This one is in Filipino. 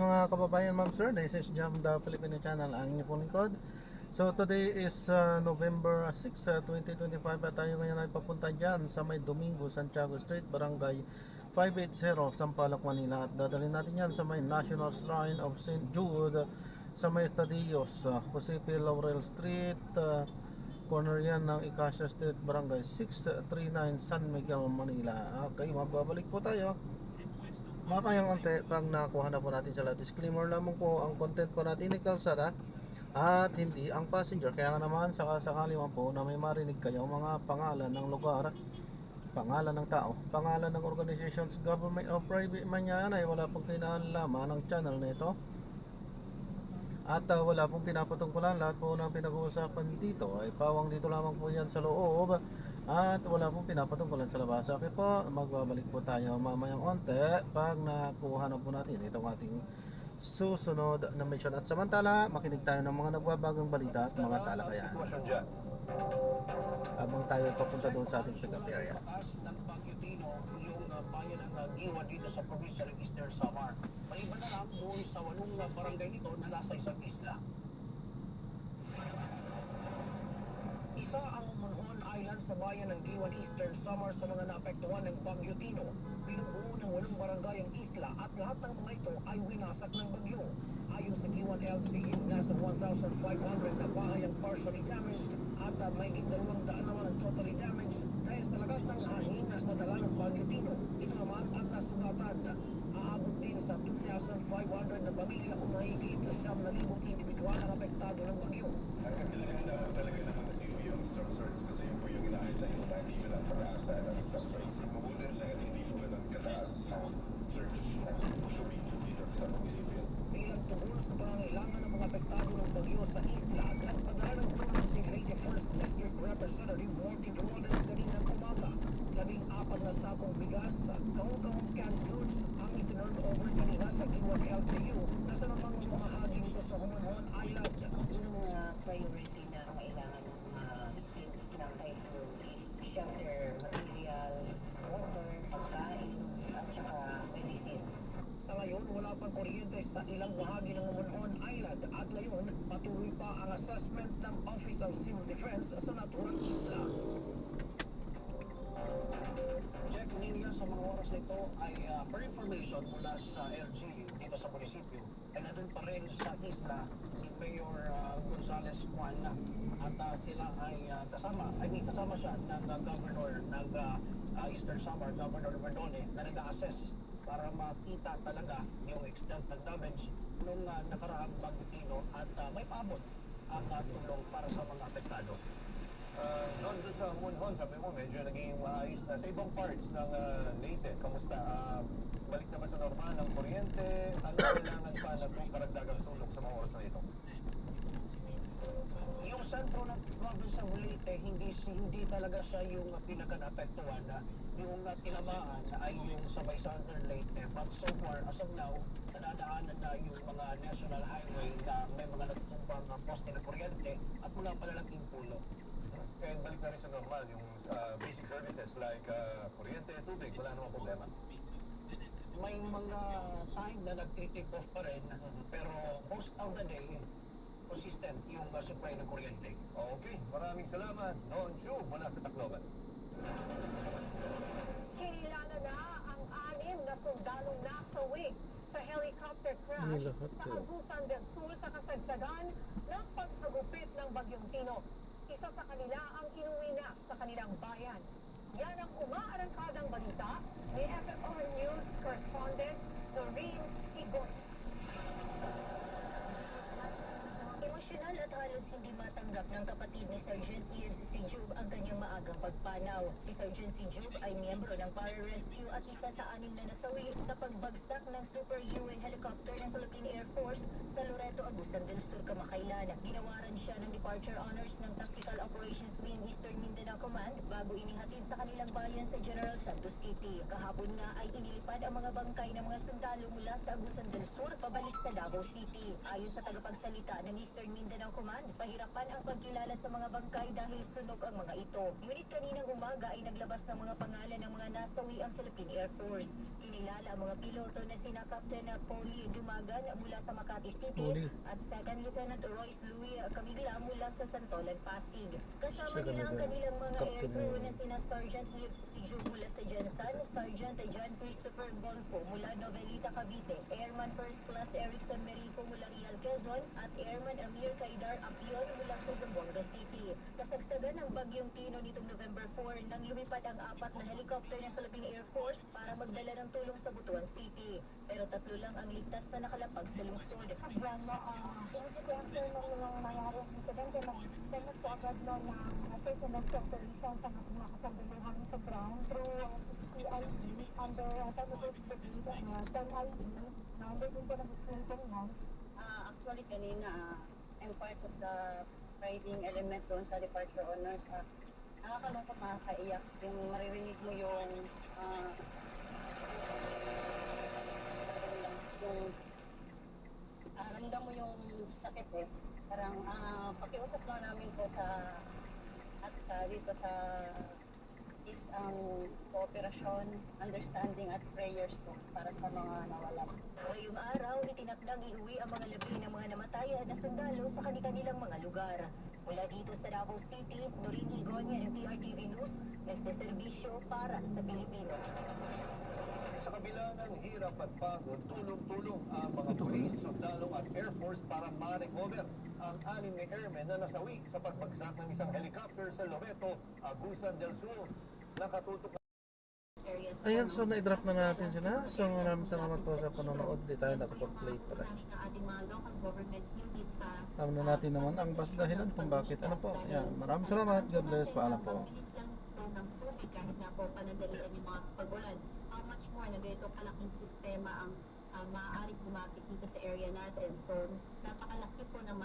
mga kababayan, ma'am sir. This is Jam the Filipino Channel, ang inyong pong lingkod. So today is November 6, 2025 at tayo ngayon ay papunta dyan sa may Domingo, Santiago Street, Barangay 580, Sampaloc, Manila. At dadalhin natin yan sa may National Shrine of St. Jude sa may Tadillos, Jose P. Laurel Street, corner yan ng Icasa Street, Barangay 639, San Miguel, Manila. Okay, magbabalik po tayo makakayang onte pag nakuha na po natin sila. Disclaimer lamang po, ang content po natin ay kalsada at hindi ang passenger. Kaya nga naman sakasakali man po na may marinig kayo mga pangalan ng lugar, pangalan ng tao, pangalan ng organizations, government o private man yan, ay wala pong kinalaman ng channel na ito. At wala pong pinapatungkulan. Lahat po ng pinag-uusapan dito ay pawang dito lamang po yan sa loob. At wala pong pinapatungkulan sa labas. Okay po, magbabalik po tayo mamayang onte pag nakuha na po natin itong ating susunod na mission. At samantala, makinig tayo ng mga nagbabagong balita at mga talakayan habang tayo papunta doon sa ating pick-up area. Ng Baguio Dino, yung bayan ng Giwa dito sa probinsya ng Eastern Samar. Maliban na lang doon sa 8 barangay nito na nasa isang isla. Isa ang Monhon Island sa bayan ng Giwan, Eastern Samar sa mga naapektuhan ng Bagyo Dino. Binubuo ng 8 barangay ang isla at lahat ng mga ito ay winasak ng bagyo. Ayon sa Giwan LGU, nasa 1,500 na bahay ang partially damaged at may 200 naman ang totally damaged dahil sa lakas ng hangin na nadala ng Bagyo Dino. Ito naman ang nasugatan. Aabot din sa 2,500 na pamilya kung mahigit sa 7,000 individual ang apektado ng bagyo. Bilang tugon sa pangangailangan ng mga apektado ng bagyo sa isla, nagpadala ng tulong si Lady First District Representative Martin Rodas kaninang umaga. 14 na sakong bigas at kahong-kahong canned goods ang itinurn over kanina sa Giwan LGU na sa namang lumahagi nito sa Monhon Island. Yung priority na kailangan ng mga victims ng typhoon is shelter, material, water, pagkain, at saka medicine. Sa ngayon, wala pang kuryente sa ilang bahagi ng Monhon Island at ngayon, patuloy pa ang assessment ng Office of Civil Defense sa naturang isla. Check ninyo sa mga oras nito ay per information mula sa LGU dito sa munisipyo ay nandun pa rin sa isla si Mayor Gonzales Juan at sila ay kasama siya ng Governor ng Eastern Samar, Governor Verdone, na nag-assess para makita talaga yung extent ng damage nung nakaraang Bagyo Dino at may paabot ang tulong para sa mga apektado. Noon doon sa Monhon, sabi mo medyo naging maayos na. Sa ibang parts ng Leyte, kamusta? Balik naman sa normal ng kuryente? Ano kailangan pa na itong karagdagang tulong sa mga oras na ito? Yung sentro ng province ng Leyte, hindi talaga siya yung pinaka-naapektuhan. Yung tinamaan ay yung sa may Southern Leyte. But so far, as of now, nadadaanan na yung mga national highway na may mga nagtutumpang poste ng kuryente at wala pala naging pulo. And balik na rin sa normal, yung basic services like kuryente, tubig, wala namang problema. May mga time na nag-tip off pa rin, pero most of the day, consistent yung supply ng kuryente. Okay, maraming salamat. Noon Chu, mula sa Tacloban. Kilala na ang 6 na sundalong nasawi sa helicopter crash sa Agusan del Sur sa kasagsagan ng paghagupit ng Bagyong Dino. Isa sa kanila ang inuwi na sa kanilang bayan. Yan ang umaarangkadang balita ni FFR News correspondent Noreen Igot. Emosyonal at halos hindi matanggap ng kapatid ni Sergeant Ian Sijub ang kanyang maagang pagpanaw. Si Sergeant Sijub ay miyembro ng Para-Rescue at isa sa 6 na nasawi sa pagbagsak ng Super U-wing helicopter ng Philippine Air Force sa Loreto, Agusan del Sur, kamakailan. Ginawaran siya ng Departure Honors ng Tactical Operations Wing Eastern Mindanao Command bago inihatid sa kanilang bayan sa General Santos City. Kahapon nga ay inilipad ang mga bangkay ng mga sundalo mula sa Agusan del Sur pabalik sa Davao City. Ayon sa tagapagsalita ng Eastern Mindanao Command, Pahirapan ang pagkilala sa mga bangkay dahil sunog ang mga ito. Ngunit kaninang umaga ay naglabas ng mga pangalan ng mga nasawi ang Philippine Air Force. Kinilala ang mga piloto na sina Captain Polly Dumagan mula sa Makati City Polly. at Second Lieutenant Royce Louis Camigla mula sa Santolan, Pasig. Kasama Second nila ang Lieutenant. kanilang mga Captain aircrew na na sina Sergeant Liv Sijo mula sa Jensan, Sergeant John Christopher Bonfo mula Novelita, Cavite, Airman First Class Erickson Merico mula Real Quezon at Airman Amir Kaidar Apion mula sa Zamboanga City. Kasagsagan ng bagyong Tino nitong November 4 nang lumipad ang 4 na helicopter ng Philippine Air Force para magdala ng tulong sa Butuan City. Pero 3 lang ang ligtas na nakalapag sa lungsod. After nung nangyari ang insidente, nag-send po agad no ng personal separation sa mga kasabiluhan sa ground through CID under Tagubos Brigade, 10 ID, na hindi din po nag-explain nun. Actually, kanina, I'm part of the riding element doon sa departure honors. Nakakalungkot, makakaiyak. Yung maririnig mo yung ramdam mo yung sakit eh. Parang pakiusap lang namin po dito sa is ang cooperasyon, understanding at prayers po para sa mga nawala. Ngayong araw, itinakdang iuwi ang mga labi ng mga namatayan na sundalo sa kanilang mga lugar. Mula dito sa Davao City, Noreen Higonia ng PRTV News, nagsaserbisyo para sa Pilipino. Sa kabila ng hirap at pagod, tulong-tulong ang mga pulis, sundalo at Air Force para ma-recover ang 6 na airmen na nasawi sa pagbagsak ng isang helicopter sa Loreto, Agusan del Sur. Nakatutok Ayan, so na-drop na natin sila. So maraming salamat po sa panonood. Di tayo nakapag-play pala. Alam na natin naman ang dahilan kung bakit. Ano po? Yan. Maraming salamat. God bless. Paalam po. Ng tubig kahit na po panandalian yung mga pag-ulan. How much more na ganito kalaking sistema ang maaaring gumapit dito sa area natin. So, napakalaki po ng